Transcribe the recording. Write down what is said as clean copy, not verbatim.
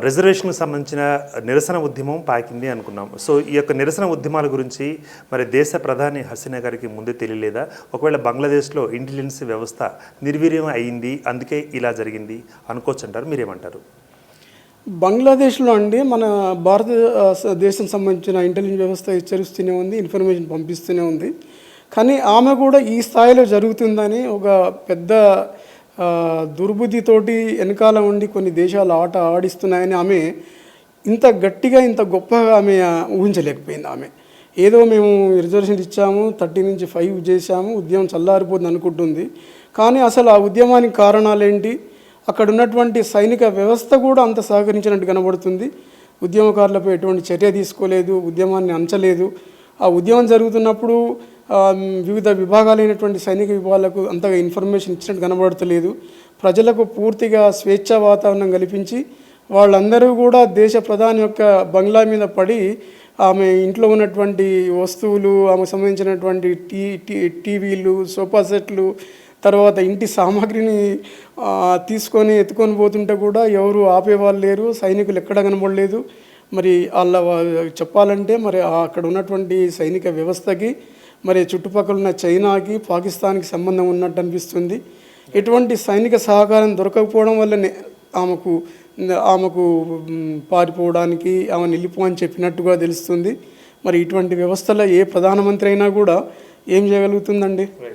రిజర్వేషన్కి సంబంధించిన నిరసన ఉద్యమం పాకింది అనుకున్నాం. సో ఈ యొక్క నిరసన ఉద్యమాల గురించి మరి దేశ ప్రధాని హసీనా గారికి ముందే తెలియలేదా? ఒకవేళ బంగ్లాదేశ్లో ఇంటెలిజెన్స్ వ్యవస్థ నిర్వీర్యం అయింది, అందుకే ఇలా జరిగింది అనుకోవచ్చు అంటారు, మీరేమంటారు? బంగ్లాదేశ్లో అండి మన భారతదేశం సంబంధించిన ఇంటెలిజెన్స్ వ్యవస్థ హెచ్చరిస్తూనే ఉంది, ఇన్ఫర్మేషన్ పంపిస్తూనే ఉంది. కానీ ఆమె కూడా ఈ స్థాయిలో జరుగుతుందని ఒక పెద్ద దుర్బుద్ధితోటి వెనకాల ఉండి కొన్ని దేశాలు ఆట ఆడిస్తున్నాయని ఆమె ఇంత గట్టిగా ఇంత గొప్పగా ఆమె ఊహించలేకపోయింది. ఆమె ఏదో మేము రిజర్వేషన్ ఇచ్చాము, 30 నుంచి 5 చేశాము, ఉద్యమం చల్లారిపోతుంది అనుకుంటుంది. కానీ అసలు ఆ ఉద్యమానికి కారణాలేంటి, అక్కడ ఉన్నటువంటి సైనిక వ్యవస్థ కూడా అంత సహకరించినట్టు కనబడుతుంది. ఉద్యమకారులపై ఎటువంటి చర్య తీసుకోలేదు, ఉద్యమాన్ని అంచలేదు. ఆ ఉద్యమం జరుగుతున్నప్పుడు వివిధ విభాగాలైనటువంటి సైనిక విభాగాలకు అంతగా ఇన్ఫర్మేషన్ ఇచ్చినట్టు కనబడతలేదు. ప్రజలకు పూర్తిగా స్వేచ్ఛా వాతావరణం కల్పించి వాళ్ళందరూ కూడా దేశ ప్రధాని యొక్క బంగ్లా మీద పడి ఆమె ఇంట్లో ఉన్నటువంటి వస్తువులు, ఆమెకు సంబంధించినటువంటి టీవీలు, సోఫా సెట్లు, తర్వాత ఇంటి సామాగ్రిని తీసుకొని ఎత్తుకొని పోతుంటే కూడా ఎవరు ఆపేవాళ్ళు లేరు, సైనికులు ఎక్కడ కనబడలేదు. మరి వాళ్ళ చెప్పాలంటే మరి అక్కడ ఉన్నటువంటి సైనిక వ్యవస్థకి మరి చుట్టుపక్కల ఉన్న చైనాకి, పాకిస్తాన్కి సంబంధం ఉన్నట్టు అనిపిస్తుంది. ఎటువంటి సైనిక సహకారం దొరకకపోవడం వల్లనే ఆమెకు పారిపోవడానికి ఆమె నిలిపో అని చెప్పినట్టుగా తెలుస్తుంది. మరి ఇటువంటి వ్యవస్థలో ఏ ప్రధానమంత్రి అయినా కూడా ఏం చేయగలుగుతుందండి?